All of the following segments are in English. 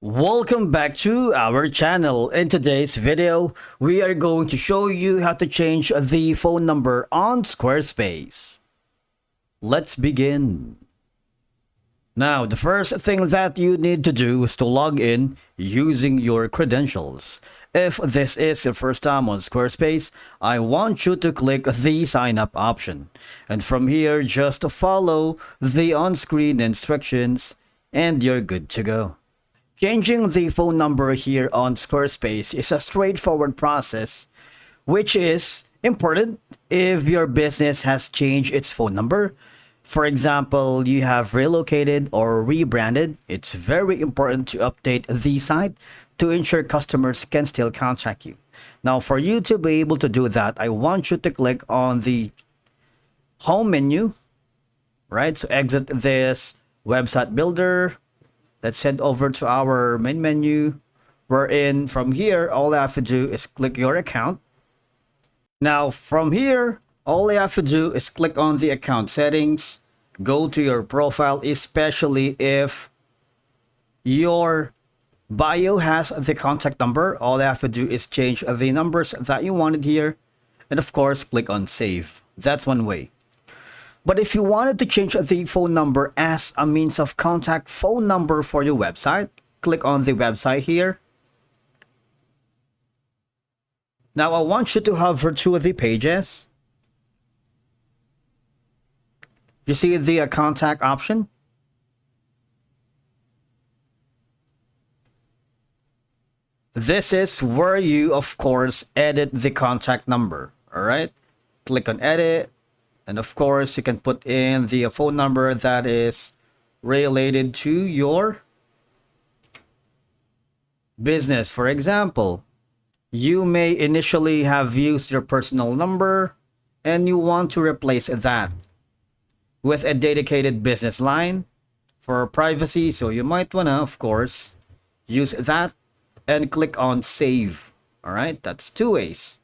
Welcome back to our channel. In today's video, we are going to show you how to change the phone number on Squarespace. Let's begin. Now, the first thing that you need to do is to log in using your credentials. If this is your first time on Squarespace, I want you to click the sign up option. And from here, just follow the on-screen instructions and you're good to go. Changing the phone number here on Squarespace is a straightforward process, which is important if your business has changed its phone number. For example, you have relocated or rebranded. It's very important to update the site to ensure customers can still contact you. Now, for you to be able to do that, I want you to click on the home menu, right? So exit this website builder. Let's head over to our main menu. Wherein from here, all I have to do is click your account. Now from here, all you have to do is click on the account settings, go to your profile, especially if your bio has the contact number. All you have to do is change the numbers that you wanted here. And of course, click on save. That's one way. But if you wanted to change the phone number as a means of contact phone number for your website, click on the website here. Now I want you to hover to the pages. You see the contact option? This is where you, of course, edit the contact number. All right. Click on edit. And of course, you can put in the phone number that is related to your business. For example, you may initially have used your personal number and you want to replace that with a dedicated business line for privacy. So you might want to, of course, use that and click on save. All right, that's two ways.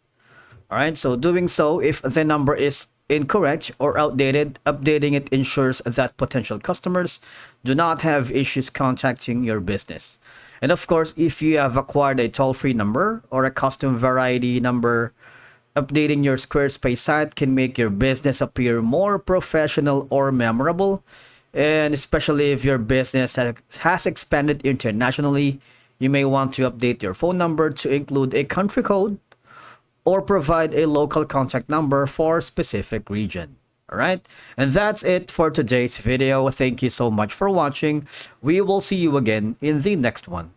All right, so doing so, if the number is incorrect or outdated, updating it ensures that potential customers do not have issues contacting your business. And of course, if you have acquired a toll-free number or a custom variety number, updating your Squarespace site can make your business appear more professional or memorable. And especially if your business has expanded internationally, you may want to update your phone number to include a country code or provide a local contact number for a specific region. All right, and that's it for today's video. Thank you so much for watching. We will see you again in the next one.